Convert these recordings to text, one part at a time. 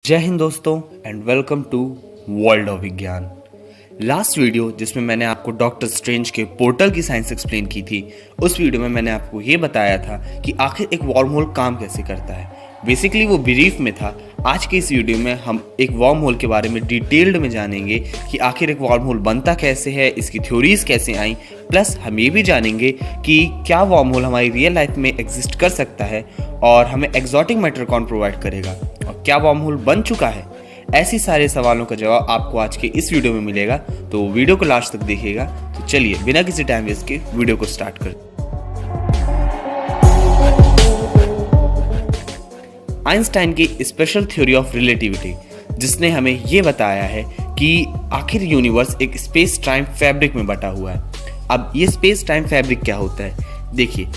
जय हिंद दोस्तों and welcome to world of Vigyan. Last video जिसमें मैंने आपको डॉक्टर स्ट्रेंज के पोर्टल की साइंस एक्सप्लेन की थी, उस वीडियो में मैंने आपको ये बताया था कि आखिर एक वार्म होल काम कैसे करता है। बेसिकली वो ब्रीफ में था। आज के इस वीडियो में हम एक वार्म होल के बारे में डिटेल्ड में जानेंगे कि आखिर एक वार्म होल बनता कैसे है, इसकी थ्योरीज कैसे आई, प्लस हम ये भी जानेंगे कि क्या वार्म होल हमारी रियल लाइफ में एग्जिस्ट कर सकता है और हमें एक्सोटिक मैटर कौन प्रोवाइड करेगा और क्या वार्म होल बन चुका है। ऐसे सारे सवालों का जवाब आपको आज के इस वीडियो में मिलेगा, तो वीडियो को लास्ट तक देखिएगा। तो चलिए बिना किसी टाइम वेस्ट के वीडियो को स्टार्ट करते हैं। आइंस्टाइन की स्पेशल थ्योरी ऑफ रिलेटिविटी, जिसने हमें ये बताया है कि आखिर यूनिवर्स एक स्पेस टाइम फैब्रिक में बटा हुआ है। अब ये स्पेस टाइम फैब्रिक क्या होता है? देखिए,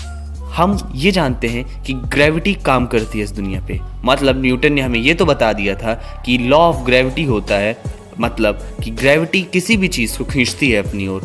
हम ये जानते हैं कि ग्रेविटी काम करती है इस दुनिया पे। मतलब न्यूटन ने हमें ये तो बता दिया था कि लॉ ऑफ ग्रेविटी होता है, मतलब कि ग्रेविटी किसी भी चीज़ को खींचती है अपनी ओर।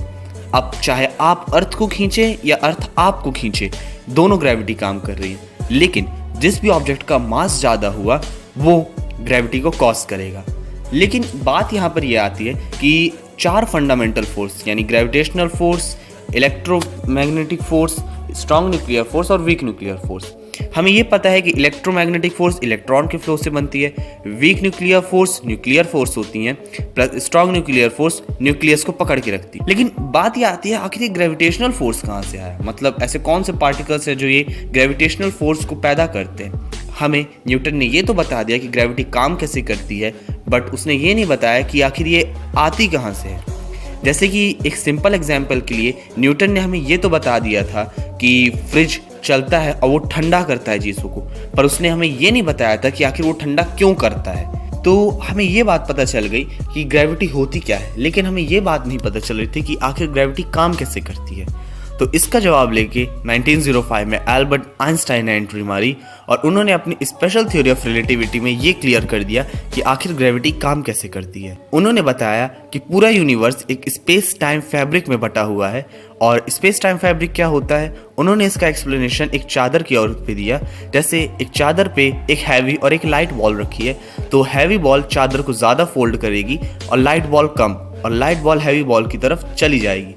अब चाहे आप अर्थ को खींचे या अर्थ आपको खींचे, दोनों ग्रेविटी काम कर रही है। लेकिन जिस भी ऑब्जेक्ट का मास ज़्यादा हुआ वो ग्रेविटी को कॉज करेगा। लेकिन बात यहाँ पर यह आती है कि चार फंडामेंटल फोर्स यानी gravitational force, electromagnetic force, strong nuclear force और वीक न्यूक्लियर फोर्स। हमें ये पता है कि इलेक्ट्रोमैग्नेटिक फोर्स इलेक्ट्रॉन के फ्लो से बनती है, weak nuclear force nuclear force होती हैं, plus strong nuclear force nucleus को पकड़ के रखती है। लेकिन बात ये आती है आखिर ये ग्रेविटेशनल फोर्स कहाँ से आया? मतलब ऐसे कौन से पार्टिकल्स हैं जो ये ग्रेविटेशनल फोर्स को पैदा करते हैं? हमें न्यूटन ने ये तो बता दिया कि ग्रेविटी काम कैसे करती है, बट उसने ये नहीं बताया कि आखिर ये आती कहाँ से है। जैसे कि एक सिंपल एग्जाम्पल के लिए न्यूटन ने हमें ये तो बता दिया था कि फ्रिज चलता है और वो ठंडा करता है चीज़ों को, पर उसने हमें ये नहीं बताया था कि आखिर वो ठंडा क्यों करता है। तो हमें ये बात पता चल गई कि ग्रेविटी होती क्या है, लेकिन हमें ये बात नहीं पता चल रही थी कि आखिर ग्रेविटी काम कैसे करती है। तो इसका जवाब लेके 1905 में एल्बर्ट आइंस्टाइन ने एंट्री मारी और उन्होंने अपनी स्पेशल थ्योरी ऑफ रिलेटिविटी में ये क्लियर कर दिया कि आखिर ग्रेविटी काम कैसे करती है। उन्होंने बताया कि पूरा यूनिवर्स एक स्पेस टाइम फैब्रिक में बटा हुआ है। और स्पेस टाइम फैब्रिक क्या होता है, उन्होंने इसका एक्सप्लेनेशन एक चादर की औरत पे दिया। जैसे एक चादर पे एक हैवी और एक लाइट बॉल रखी है, तो हैवी बॉल चादर को ज़्यादा फोल्ड करेगी और लाइट बॉल कम, और लाइट बॉल हैवी बॉल की तरफ चली जाएगी।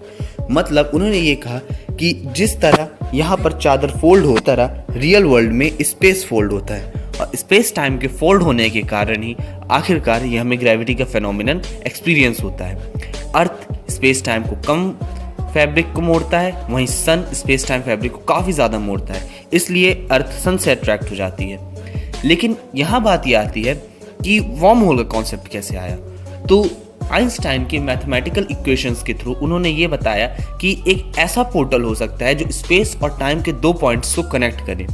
मतलब उन्होंने ये कहा कि जिस तरह यहाँ पर चादर फोल्ड होता रहा, रियल वर्ल्ड में स्पेस फोल्ड होता है, और स्पेस टाइम के फोल्ड होने के कारण ही आखिरकार ये हमें ग्रेविटी का फेनोमेनन एक्सपीरियंस होता है। अर्थ स्पेस टाइम को कम फैब्रिक को मोड़ता है, वहीं सन स्पेस टाइम फैब्रिक को काफ़ी ज़्यादा मोड़ता है, इसलिए अर्थ सन से अट्रैक्ट हो जाती है। लेकिन यहाँ बात ये आती है कि वार्म होल का कॉन्सेप्ट कैसे आया। तो आइंस्टाइन के मैथमेटिकल इक्वेशंस के थ्रू उन्होंने ये बताया कि एक ऐसा पोर्टल हो सकता है जो स्पेस और टाइम के दो पॉइंट्स को कनेक्ट करे।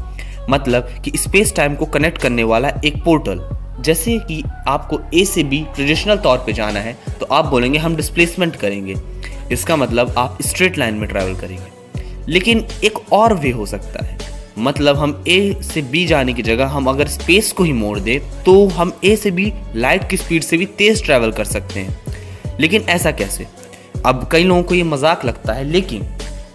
मतलब कि स्पेस टाइम को कनेक्ट करने वाला एक पोर्टल। जैसे कि आपको ए से बी ट्रेडिशनल तौर पे जाना है, तो आप बोलेंगे हम डिस्प्लेसमेंट करेंगे, इसका मतलब आप स्ट्रेट लाइन में ट्रैवल करेंगे। लेकिन एक और वे हो सकता है, मतलब हम ए से बी जाने की जगह हम अगर स्पेस को ही मोड़ दें तो हम ए से बी लाइट की स्पीड से भी तेज ट्रैवल कर सकते हैं। लेकिन ऐसा कैसे? अब कई लोगों को ये मजाक लगता है, लेकिन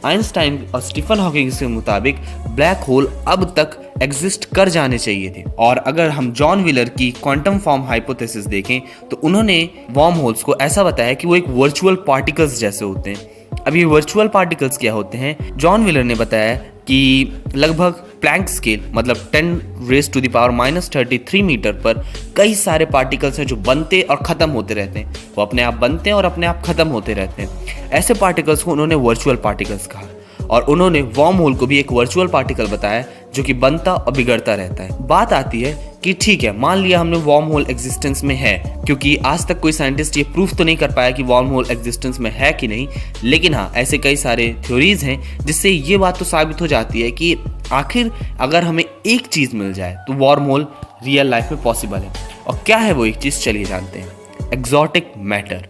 आइंस्टाइन और स्टीफन हॉकिंग के मुताबिक ब्लैक होल अब तक एग्जिस्ट कर जाने चाहिए थे। और अगर हम जॉन व्हीलर की क्वांटम फॉर्म हाइपोथेसिस देखें तो उन्होंने वार्म होल्स को ऐसा बताया कि वो एक वर्चुअल पार्टिकल्स जैसे होते हैं। अब ये वर्चुअल पार्टिकल्स क्या होते हैं? जॉन व्हीलर ने बताया कि लगभग प्लैंक स्केल मतलब 10⁻³ मीटर पर कई सारे पार्टिकल्स हैं जो बनते और ख़त्म होते रहते हैं। वो अपने आप बनते हैं और अपने आप ख़त्म होते रहते हैं। ऐसे पार्टिकल्स को उन्होंने वर्चुअल पार्टिकल्स कहा। और उन्होंने वार्म होल को भी एक वर्चुअल पार्टिकल बताया जो कि बनता और बिगड़ता रहता है। बात आती है कि ठीक है, मान लिया हमने वार्म होल एग्जिस्टेंस में है, क्योंकि आज तक कोई साइंटिस्ट ये प्रूफ तो नहीं कर पाया कि वार्म होल एग्जिस्टेंस में है कि नहीं। लेकिन हाँ, ऐसे कई सारे थ्योरीज हैं जिससे ये बात तो साबित हो जाती है कि आखिर अगर हमें एक चीज़ मिल जाए तो वार्म होल रियल लाइफ में पॉसिबल है। और क्या है वो एक चीज़, चलिए जानते हैं। Exotic matter.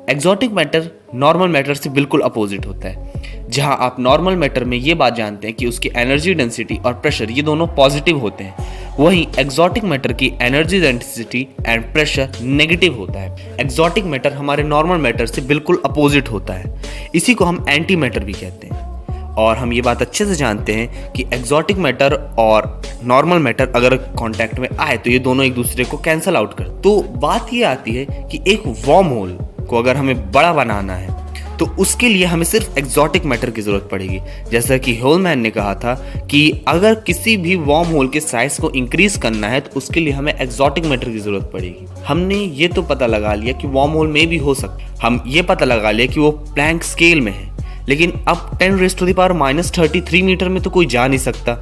Exotic matter normal matter से बिल्कुल अपोजिट होता है। जहां आप नॉर्मल मैटर में ये बात जानते हैं कि उसकी एनर्जी डेंसिटी और प्रेशर ये दोनों पॉजिटिव होते हैं, वहीं एक्सोटिक मैटर की energy density and pressure negative होता है। एक्सोटिक मैटर हमारे नॉर्मल मैटर से बिल्कुल अपोजिट होता है। इसी को हम एंटी मैटर भी कहते हैं। और हम ये बात अच्छे से जानते हैं कि एग्जॉटिक मैटर और नॉर्मल मैटर अगर कांटेक्ट में आए तो ये दोनों एक दूसरे को कैंसल आउट कर। तो बात ये आती है कि एक वर्म होल को अगर हमें बड़ा बनाना है तो उसके लिए हमें सिर्फ एग्जॉटिक मैटर की जरूरत पड़ेगी। जैसा कि होलमैन ने कहा था कि अगर किसी भी वर्म होल के साइज को इंक्रीज करना है तो उसके लिए हमें एग्जॉटिक मैटर की जरूरत पड़ेगी। हमने ये तो पता लगा लिया कि वर्म होल में भी हो सकता, हम ये पता लगा लिया कि वो प्लैंक स्केल में है, लेकिन अब 10⁻³ मीटर में तो कोई जा नहीं सकता,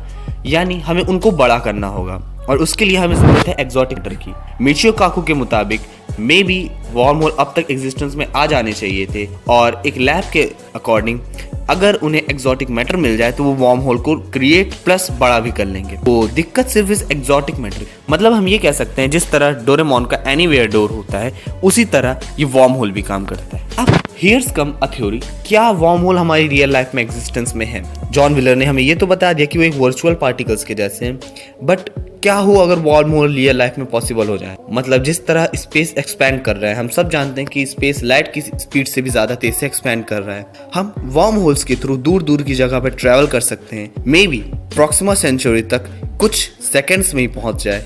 यानी हमें उनको बड़ा करना होगा और उसके लिए हमें जरूरत है एग्जॉटिक मैटर की। मिचियो काकू के मुताबिक मे बी वर्म होल अब तक एग्जिस्टेंस में आ जाने चाहिए थे और एक लैब के अकॉर्डिंग अगर उन्हें एग्जॉटिक मैटर मिल जाए तो वो वर्म होल को क्रिएट प्लस बड़ा भी कर लेंगे। तो दिक्कत सिर्फ इस एग्जॉटिक मैटर, मतलब हम ये कह सकते हैं जिस तरह डोरेमोन का एनीवेयर डोर होता है उसी तरह ये वर्म होल भी काम करता है। अब हियर्स कम अ थ्योरी, क्या वर्म होल हमारी रियल लाइफ में एग्जिस्टेंस में है? जॉन व्हीलर ने हमें ये तो बता दिया कि वो एक वर्चुअल पार्टिकल्स के जैसे हैं, बट क्या हो अगर वर्म होल रियल लाइफ में पॉसिबल हो जाए? मतलब जिस तरह स्पेस एक्सपैंड कर रहा है, हम सब जानते हैं कि स्पेस लाइट की स्पीड से भी ज्यादा तेज से एक्सपैंड कर रहा है। हम वर्म होल्स के थ्रू दूर दूर की जगह पर ट्रैवल कर सकते हैं, मे बी प्रॉक्सिमा सेंचुरी तक कुछ सेकेंड्स में ही पहुंच जाए,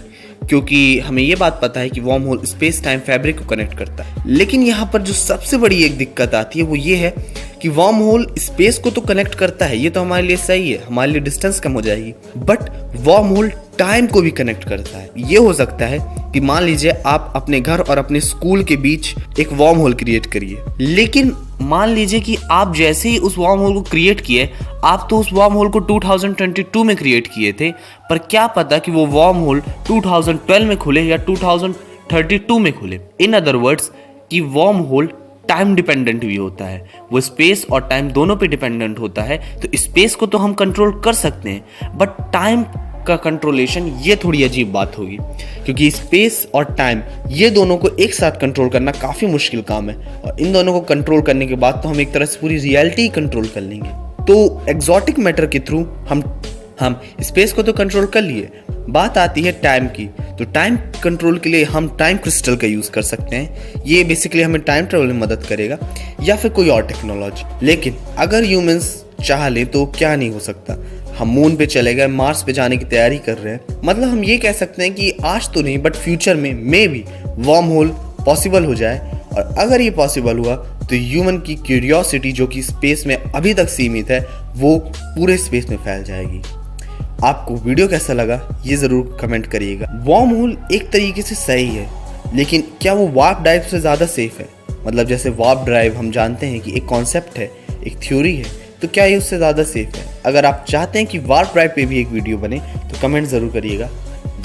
क्योंकि हमें ये बात पता है कि worm hole space time fabric को कनेक्ट करता है। लेकिन यहाँ पर जो सबसे बड़ी एक दिक्कत आती है वो ये है कि वर्म होल स्पेस को तो कनेक्ट करता है, ये तो हमारे लिए सही है, हमारे लिए डिस्टेंस कम हो जाएगी, बट वर्म होल टाइम को भी कनेक्ट करता है। ये हो सकता है कि मान लीजिए आप अपने घर और अपने स्कूल के बीच एक वर्म होल क्रिएट करिए, लेकिन मान लीजिए कि आप जैसे ही उस वर्म होल को क्रिएट किए, आप तो उस वर्म होल को 2022 में क्रिएट किए थे, पर क्या पता कि वो वर्म होल 2012 में खुले या 2032 में खुले। इन अदर वर्ड्स कि वर्म होल टाइम डिपेंडेंट भी होता है, वो स्पेस और टाइम दोनों पे डिपेंडेंट होता है। तो स्पेस को तो हम कंट्रोल कर सकते हैं, बट टाइम का कंट्रोलेशन ये थोड़ी अजीब बात होगी, क्योंकि स्पेस और टाइम ये दोनों को एक साथ कंट्रोल करना काफ़ी मुश्किल काम है, और इन दोनों को कंट्रोल करने के बाद तो हम एक तरह से पूरी रियलिटी कंट्रोल कर लेंगे। तो एग्जॉटिक मैटर के थ्रू हम स्पेस को तो कंट्रोल कर लिए, बात आती है टाइम की। तो टाइम कंट्रोल के लिए हम टाइम क्रिस्टल का यूज़ कर सकते हैं, ये बेसिकली हमें टाइम ट्रेवल में मदद करेगा, या फिर कोई और टेक्नोलॉजी। लेकिन अगर ह्यूमंस चाह लें तो क्या नहीं हो सकता। हम मून पे चले गए, मार्स पे जाने की तैयारी कर रहे हैं, मतलब हम ये कह सकते हैं कि आज तो नहीं बट फ्यूचर में may be worm hole possible हो जाए। और अगर ये पॉसिबल हुआ तो ह्यूमन की क्यूरियोसिटी जो कि स्पेस में अभी तक सीमित है वो पूरे स्पेस में फैल जाएगी। आपको वीडियो कैसा लगा ये ज़रूर कमेंट करिएगा। वर्म होल एक तरीके से सही है, लेकिन क्या वो वार्प ड्राइव से ज़्यादा सेफ है? मतलब जैसे वार्प ड्राइव हम जानते हैं कि एक कॉन्सेप्ट है, एक थ्योरी है, तो क्या ये उससे ज़्यादा सेफ है? अगर आप चाहते हैं कि वार्प ड्राइव पे भी एक वीडियो बने तो कमेंट ज़रूर करिएगा।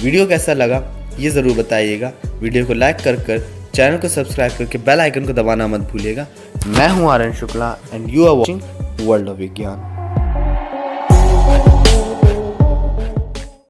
वीडियो कैसा लगा ये ज़रूर बताइएगा। वीडियो को लाइक कर चैनल को सब्सक्राइब करके बेल आइकन को दबाना मत भूलिएगा। मैं हूँ Aryan Shukla and you are watching world of विज्ञान।